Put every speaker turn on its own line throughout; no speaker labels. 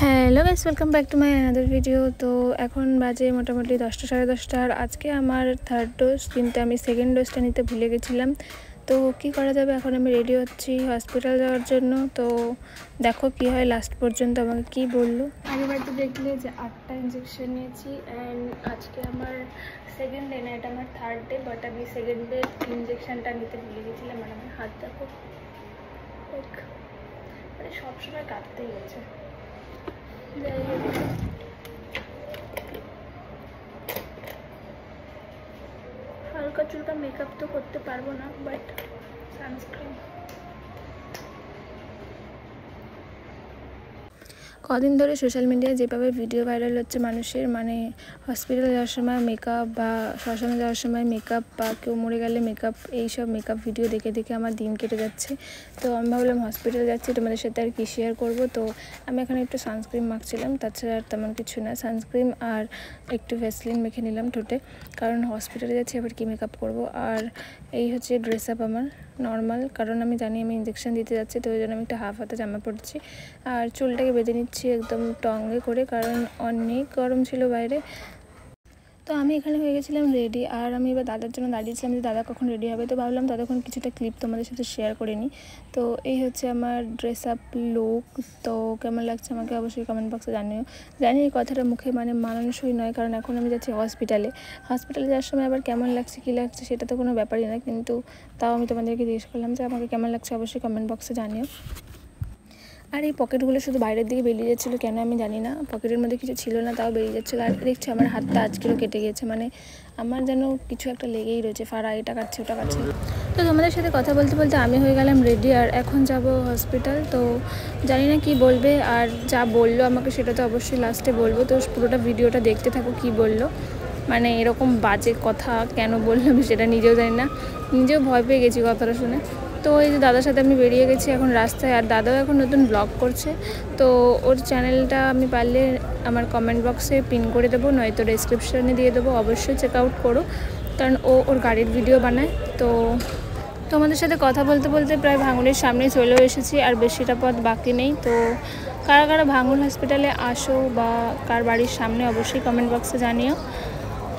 Hello guys, welcome back to my another video. তো এখন বাজে মোটামুটি 10টা সাড়ে 10টা। আর আজকে আমার থার্ড ডোজ, কিন্তু আমি সেকেন্ড ডোজটা নিতে ভুলে গেছিলাম। তো কি করা যাবে, এখন আমি রেডি হচ্ছি হসপিটাল যাওয়ার জন্য। তো দেখো কি হয় লাস্ট পর্যন্ত, আমাকে কি বললো। আগেবার তো দেখলে যে 8টা ইঞ্জেকশন নিয়েছি, অ্যান্ড আজকে আমার সেকেন্ড ডে না, এটা আমার থার্ড ডে। বাট আমি সেকেন্ড ডে ইঞ্জেকশনটা নিতে ভুলে গেছিলাম। মানে আমার হাত দেখো, মানে সবসময় কাঁপতেই গেছে। হালকা চুলকা মেকআপ তো করতে পারবো না, বাট সানস্ক্রিন। কদিন ধরে সোশ্যাল মিডিয়ায় যেভাবে ভিডিও ভাইরাল হচ্ছে মানুষের, মানে হসপিটালে যাওয়ার সময় মেকআপ বা শ্মশানে যাওয়ার সময় মেকআপ বা কেউ মরে গেলে মেকআপ, এইসব মেকআপ ভিডিও দেখে দেখে আমার দিন কেটে যাচ্ছে। তো আমি ভাবলাম হসপিটালে যাচ্ছি, তোমাদের সাথে আর কি শেয়ার করব। তো আমি এখানে একটু সানস্ক্রিন মাখছিলাম, তাছাড়া আর তেমন কিছু না। সানস্ক্রিন আর একটু ভ্যাসলিন মেখে নিলাম ঠোঁটে, কারণ হসপিটালে যাচ্ছি, আবার কি মেকআপ করব। আর এই হচ্ছে ড্রেস আপ আমার নর্মাল, কারণ আমি জানি আমি ইঞ্জেকশন দিতে যাচ্ছি, তো ওই জন্য আমি একটা হাফ হাতে জামা পড়ছি। আর চুলটাকে বেঁধে নিচ্ছি একদম টঙ্গে করে, কারণ অনেক গরম ছিল বাইরে। তো আমি এখানে হয়ে গেছিলাম রেডি, আর আমি এবার দাদার জন্য দাঁড়িয়েছিলাম যে দাদা কখন রেডি হবে। তো ভাবলাম ততক্ষণ কিছুটা ক্লিপ তোমাদের সাথে শেয়ার করে নিই। তো এই হচ্ছে আমার ড্রেস আপ লুক। তো কেমন লাগছে আমাকে অবশ্যই কমেন্ট বক্সে জানিও। জানি এই কথাটা মুখে মানে মানানসই নয়, কারণ এখন আমি যাচ্ছি হসপিটালে যাওয়ার সময় আবার কেমন লাগছে কী লাগছে সেটা তো কোনো ব্যাপারই না, কিন্তু তাও আমি তোমাদেরকে জিজ্ঞেস করলাম যে আমাকে কেমন লাগছে, অবশ্যই কমেন্ট বক্সে জানিও। আর এই পকেটগুলো শুধু বাইরের দিকে বেরিয়ে যাচ্ছিলো, কেন আমি জানি না। পকেটের মধ্যে কিছু ছিল না, তাও বেরিয়ে যাচ্ছিলো। আর দেখছি আমার হাতটা আজকেরও কেটে গিয়েছে, মানে আমার যেন কিছু একটা লেগেই রয়েছে, ফাড়া, এটা কাটছে ওটা কাটছে। তো তোমাদের সাথে কথা বলতে বলতে আমি হয়ে গেলাম রেডি, আর এখন যাব হসপিটাল। তো জানি না কি বলবে, আর যা বললো আমাকে সেটা তো অবশ্যই লাস্টে বলবো। তো পুরোটা ভিডিওটা দেখতে থাকো কি বললো। মানে এরকম বাজে কথা কেন বললাম সেটা নিজেও জানি না, নিজেও ভয় পেয়ে গেছি কথাটা শুনে। তো এই যে দাদার সাথে আমি বেরিয়ে গেছি এখন রাস্তায়, আর দাদাও এখন নতুন ব্লগ করছে। তো ওর চ্যানেলটা আমি পারলে আমার কমেন্ট বক্সে পিন করে দেবো, নয়তো ডেসক্রিপশানে দিয়ে দেবো, অবশ্যই চেক আউট করো, কারণ ওর গাড়ির ভিডিও বানায়। তো তোমাদের সাথে কথা বলতে বলতে প্রায় ভাঙুরের সামনে চলেও এসেছি, আর বেশিটা পথ বাকি নেই। তো কারা কারা ভাঙুর হসপিটালে আসো বা কার বাড়ির সামনে, অবশ্যই কমেন্ট বক্সে জানিও।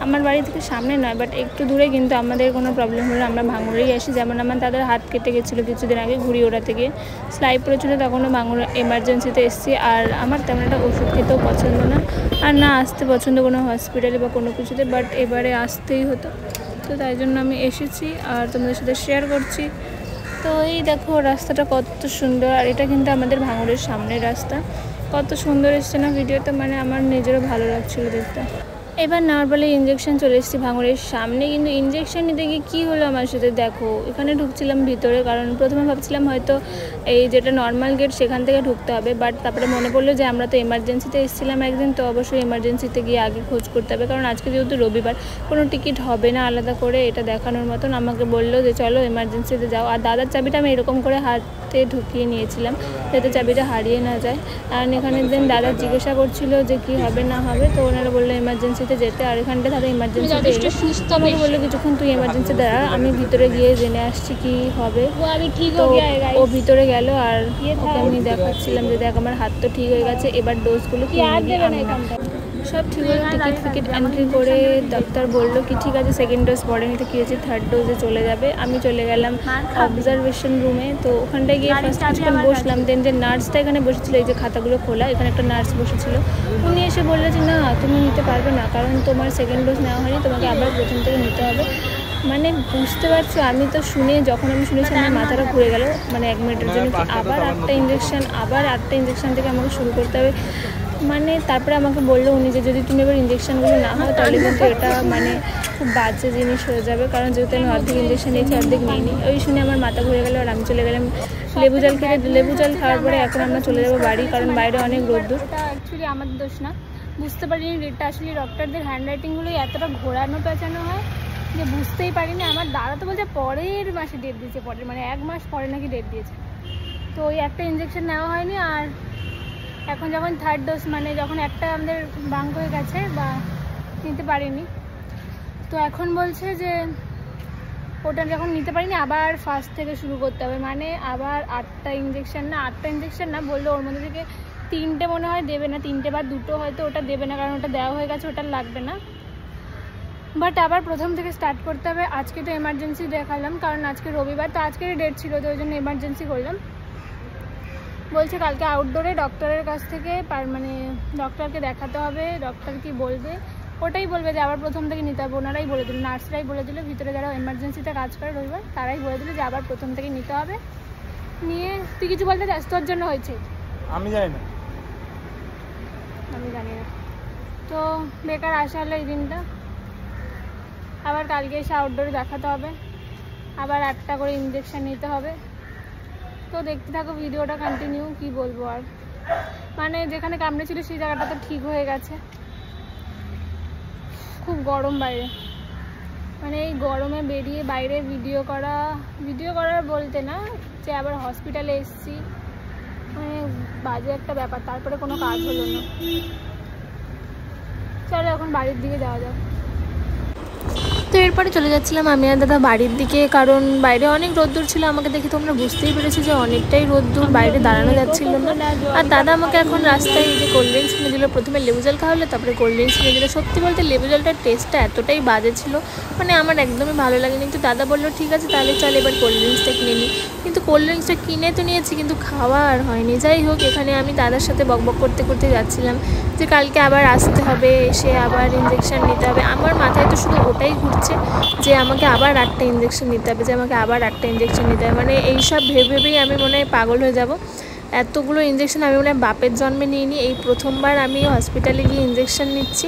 আমার বাড়ি থেকে সামনে নয়, বাট একটু দূরে, কিন্তু আমাদের কোনো প্রবলেম হলে আমরা ভাঙুরেই আসি। যেমন আমার দাদার হাত কেটে গেছিলো কিছুদিন আগে ঘুড়ি ওড়াতে গিয়ে, স্লাইড পড়েছিল, তখনও ভাঙুর এমার্জেন্সিতে এসেছি। আর আমার তেমন একটা ওষুধ খেতেও পছন্দ না, আর না আসতে পছন্দ কোনো হসপিটালে বা কোনো কিছুতে, বাট এবারে আসতেই হতো। তো তাই জন্য আমি এসেছি আর তোমাদের সাথে শেয়ার করছি। তো এই দেখো রাস্তাটা কত সুন্দর, আর এটা কিন্তু আমাদের ভাঙুরের সামনের রাস্তা। কত সুন্দর এসছে না ভিডিওতে, মানে আমার নিজেরও ভালো লাগছিলো দেখতে। এবার নর্মালি ইঞ্জেকশন চলে এসেছি ভাঙুরের সামনে, কিন্তু ইঞ্জেকশন নিতে গিয়ে কী হলো আমার সাথে দেখো। এখানে ঢুকছিলাম ভিতরে, কারণ প্রথমে ভাবছিলাম হয়তো এই যেটা নর্মাল গেট সেখান থেকে ঢুকতে হবে, বাট তারপরে মনে পড়লো যে আমরা তো এমার্জেন্সিতে এসেছিলাম একদিন, তো অবশ্যই এমার্জেন্সিতে গিয়ে আগে খোঁজ করতে হবে, কারণ আজকে যেহেতু রবিবার কোনো টিকিট হবে না আলাদা করে এটা দেখানোর মতন। আমাকে বললো যে চলো এমার্জেন্সিতে যাও। আর দাদার চাবিটা আমি এরকম করে হাতে ঢুকিয়ে নিয়েছিলাম যাতে চাবিটা হারিয়ে না যায়। আর এখানে দিন দাদা জিজ্ঞাসা করছিলো যে কী হবে না হবে, তো ওনারা বললো এমার্জেন্সিতে যেতে। আর এখানটা তাদের এমার্জেন্সিতে আমাকে বললো কিছুক্ষণ তুই এমার্জেন্সি দাঁড়া, আমি ভিতরে গিয়ে জেনে আসছি কি হবে। তো ও ভিতরে গেল, আর ওকে আমি দেখাচ্ছিলাম যে দেখ আমার হাত তো ঠিক হয়ে গেছে, এবার ডোজগুলো কি সব ঠিক হলো। টিকিট ফিকিট এন্ট্রি করে ডাক্তার বললো কি ঠিক আছে সেকেন্ড ডোজ পরে নিতে, কী হয়েছে থার্ড ডোজে চলে যাবে। আমি চলে গেলাম অবজারভেশন রুমে। তো ওখানটায় গিয়ে ফার্স্ট কিছুক্ষণ বসলাম, দেন যে নার্সটা এখানে বসেছিলো, এই যে খাতাগুলো খোলা, এখানে একটা নার্স বসেছিল। উনি এসে বললো যে না তুমি নিতে পারবে না, কারণ তোমার সেকেন্ড ডোজ নেওয়া হয়নি, তোমাকে আবার প্রথম থেকে নিতে হবে। মানে বুঝতে পারছো, আমি তো যখন আমি শুনেছি আমার মাথাটা ঘুরে গেল, মানে 1 মিনিটের জন্য আবার 8টা ইঞ্জেকশন থেকে আমাকে শুরু করতে হবে। মানে তারপরে আমাকে বললো উনি যে যদি তুমি এবার ইঞ্জেকশনগুলো না হয় তাহলে কিন্তু এটা মানে খুব বাজে জিনিস হয়ে যাবে, কারণ যেহেতু আমি অর্ধেক ইঞ্জেকশন নিয়েছি অর্ধেক নিইনি। ওই শুনে আমার মাথা ঘুরে গেলো, আর আমি চলে গেলাম লেবু জল খেতে। লেবু জল খাওয়ার পরে এখন আমরা চলে যাবো বাড়ি, কারণ বাইরে অনেক রোদ্দুর। এটা অ্যাকচুয়ালি আমাদের দোষ না, বুঝতে পারিনি ডেটটা। আসলে ডক্টরদের হ্যান্ডরাইটিংগুলো এতটা ঘোরানো পেঁচানো হয় যে বুঝতেই পারিনি। আমার দাদা তো বলছে পরের মাসে ডেট দিয়েছে, পরের মানে 1 মাস পরে নাকি ডেট দিয়েছে। তো ওই একটা ইঞ্জেকশন নেওয়া হয়নি, আর এখন যখন থার্ড ডোজ মানে যখন একটা আমাদের বাঙ্ক হয়ে গেছে বা নিতে পারিনি, তো এখন বলছে যে ওটা যখন নিতে পারিনি আবার ফার্স্ট থেকে শুরু করতে হবে, মানে আবার 8টা ইঞ্জেকশন না বললো ওর মধ্যে থেকে 3টে মনে হয় দেবে না, 3টে বা 2টো হয়তো, ওটা দেবে না কারণ ওটা দেওয়া হয়ে গেছে, ওটা লাগবে না। বাট আবার প্রথম থেকে স্টার্ট করতে হবে। আজকে তো এমার্জেন্সি দেখালাম কারণ আজকে রবিবার, তো আজকেরই ডেট ছিল, তো ওই জন্য এমার্জেন্সি করলাম। বলছে কালকে আউটডোরে ডক্টরের কাছ থেকে মানে ডক্টরকে দেখাতে হবে, ডক্টর কি বলবে ওটাই বলবে যে আবার প্রথম থেকে নিতে হবে। ওনারাই বলে দিল, নার্সরাই বলে দিল, ভিতরে যারা এমার্জেন্সিতে কাজ করে রবিবার তারাই বলে দিল যে আবার প্রথম থেকে নিতে হবে। নিয়ে তুই কিছু বলতে চাস? তোর জন্য হয়েছে?
আমি জানি না,
আমি জানি না। তো বেকার আসা হলো এই দিনটা। আবার কালকে এসে আউটডোরে দেখাতে হবে, আবার 8টা করে ইঞ্জেকশন নিতে হবে। তো দেখতে থাকো ভিডিওটা কন্টিনিউ। কি বলবো আর, মানে যেখানে কামড়েছিল সেই জায়গাটা তো ঠিক হয়ে গেছে। খুব গরম বাইরে, মানে এই গরমে বেরিয়ে বাইরে ভিডিও করার বলতে না, যে আবার হসপিটালে এসেছি, মানে বাজে একটা ব্যাপার। তারপরে কোনো কাজ হলো না। চলো এখন বাড়ির দিকে যাওয়া যাক। তো এরপরে চলে যাচ্ছিলাম আমি আর দাদা বাড়ির দিকে, কারণ বাইরে অনেক রোদ্দুর ছিল। আমাকে দেখে তোমরা বুঝতেই পেরেছো যে অনেকটাই রোদ্দুর, বাইরে দাঁড়ানো যাচ্ছিল না। আর দাদা আমাকে এখন রাস্তায় এই যে কোল্ড ড্রিঙ্কস কিনে দিল। প্রথমে লেবু জল খাওয়ালো, তারপরে কোল্ড ড্রিঙ্কস কিনে দিল। সত্যি বলতে লেবু জলটার টেস্টটা এতটাই বাজে ছিল, মানে আমার একদমই ভালো লাগেনি। কিন্তু দাদা বললো ঠিক আছে তাহলে চল এবার কোল্ড ড্রিঙ্কসটা কিনে নিই। কিন্তু কোল্ড ড্রিঙ্কসটা কিনে তো নিয়েছি, কিন্তু খাওয়া আর হয়নি। যাই হোক, এখানে আমি দাদার সাথে বকবক করতে করতে যাচ্ছিলাম যে কালকে আবার আসতে হবে, এসে আবার ইঞ্জেকশন নিতে হবে। আমার মাথায় তো শুধু ওটাই ঘুরছে যে আমাকে আবার 8টা ইঞ্জেকশন নিতে হবে, যে আমাকে আবার 8টা ইঞ্জেকশন নিতে হবে। মানে এইসব ভেবেই আমি মনে হয় পাগল হয়ে যাব। এতগুলো ইঞ্জেকশন আমি মনে হয় বাপের জন্মে নিইনি, এই প্রথমবার আমি হসপিটালে গিয়ে ইঞ্জেকশন নিচ্ছি।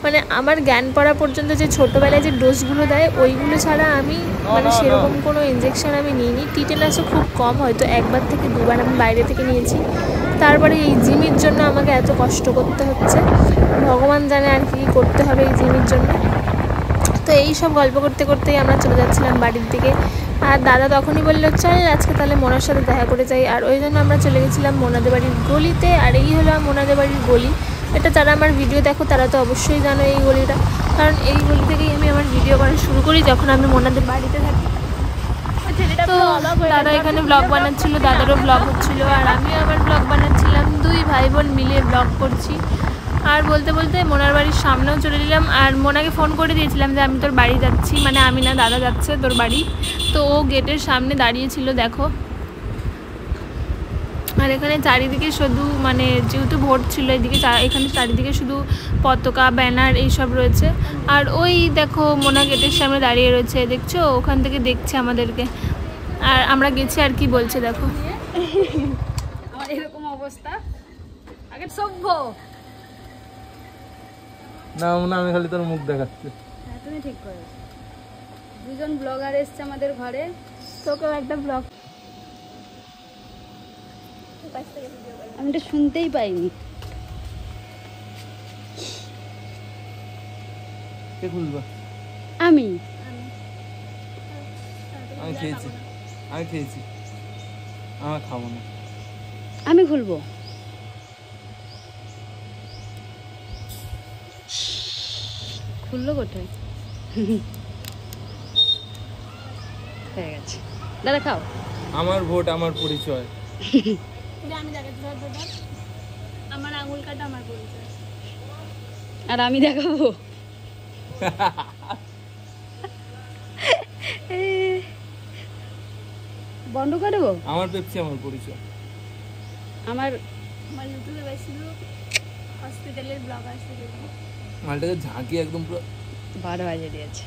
মানে আমার জ্ঞান পড়া পর্যন্ত যে ছোটোবেলায় যে ডোজগুলো দেয় ওইগুলো ছাড়া আমি মানে সেরকম কোনো ইঞ্জেকশন আমি নিইনি। টিটেনাসও খুব কম, হয়তো 1বার থেকে 2বার আমি বাইরে থেকে নিয়েছি। তারপরে এই জিমির জন্য আমাকে এত কষ্ট করতে হচ্ছে, ভগবান জানে আর কি করতে হবে এই জিমির জন্য। তো এই সব গল্প করতে করতেই আমরা চলে যাচ্ছিলাম বাড়ির দিকে। আর দাদা তখনই বললো চল আজকে তাহলে মোনার সাথে দেখা করে যাই। আর ওই জন্য আমরা চলে গেছিলাম মোনাদের বাড়ির গলিতে। আর এই হলো মোনাদের বাড়ির গলি। এটা যারা আমার ভিডিও দেখো তারা তো অবশ্যই জানো এই গলিটা, কারণ এই গলি থেকেই আমি আমার ভিডিও করা শুরু করি যখন আমি মোনাদের বাড়িতে থাকি। তো দাদা এখানে ব্লগ বানাচ্ছিল, দাদারও ব্লগ হচ্ছিল, আর আমিও আবার ব্লগ বানাচ্ছিলাম। 2 ভাই বোন মিলে ব্লগ করছি। আর বলতে বলতে মোনার বাড়ির সামনেও চলে এলাম। আর মোনাকে ফোন করে দিয়েছিলাম যে আমি তোর বাড়ি যাচ্ছি, মানে আমি না দাদা যাচ্ছে তোর বাড়ি। তো ও গেটের সামনে দাঁড়িয়েছিল দেখো। আর এখানে চারিদিকে শুধু মানে যেহেতু ভোট ছিল এদিকে, এখানে চারিদিকে শুধু পতাকা ব্যানার এইসব রয়েছে। আর ওই দেখো মোনা গেটের সামনে দাঁড়িয়ে রয়েছে, দেখছো ওখান থেকে দেখছে আমাদেরকে। আর আমরা গেছি আর কি বলছে দেখো।
আমার এরকম অবস্থা আগে সভ্য
না মনে আমি খালি তোর মুখ দেখাচ্ছি।
হ্যাঁ তুমি ঠিক করেছো। 2জন ব্লগার এসছে আমাদের ঘরে,
তোকেও একটা ব্লগ
আমি এটা শুনতেই পাইনি।
কে খুলবা?
আমি
খেয়েছি, আমার খাবো না।
আমি খুলবো। খুললো কোথায়? হয়ে গেছে। দাদা খাও।
আমার ভোট আমার পরিচয়।
আমি দেখাচ্ছি, আমার আঙুল কাটা আমার পরিচয়।
আর আমি দেখাবো। বন্ধ করে দেবো।
আমার পেপসি আমার পরিচয়।
আমার
ইউটিউবে বেশিরভাগ হসপিটালের ব্লগ আসছে,
মালটাকে ঝাঁকি একদম পুরো
12 বাজে দিয়েছে।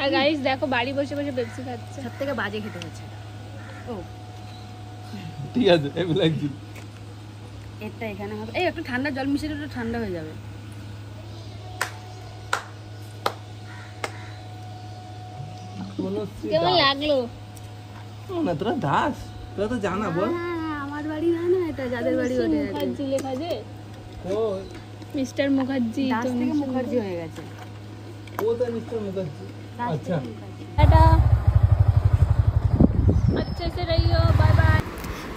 আর গাইস দেখো বাড়ি বসে বসে পেপসি খাচ্ছে।
সব থেকে বাজে খেতে হচ্ছে। ও
ঠিক আছে, আমি লাগছি।
এটা এখানে হবে। এই একটু ঠান্ডা জল মিশিয়ে একটু ঠান্ডা হয়ে যাবে।
কেমন লাগলো?
না তোরা দাস, তোরা তো জানা বল।
আমার বাড়ি না, না এটা যাদের বাড়ি ওটা
মুখার্জি লেখা যে।
ও
মিস্টার মুখার্জি।
দাস থেকে মুখার্জি হয়ে গেছে।
ও তো মিস্টার মুখার্জি। আচ্ছা
টাটা, আচ্ছা সে রহিও, বাই বাই।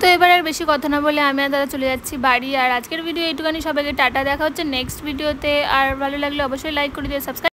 তো এবার আর বেশি কথা না বলে আমি আর দাদা চলে যাচ্ছি বাড়ি। আর আজকের ভিডিও এইটুখানি, সবাইকে টাটা, দেখা হচ্ছে নেক্সট ভিডিওতে। আর ভালো লাগলে অবশ্যই লাইক করে দিও, সাবস্ক্রাইব।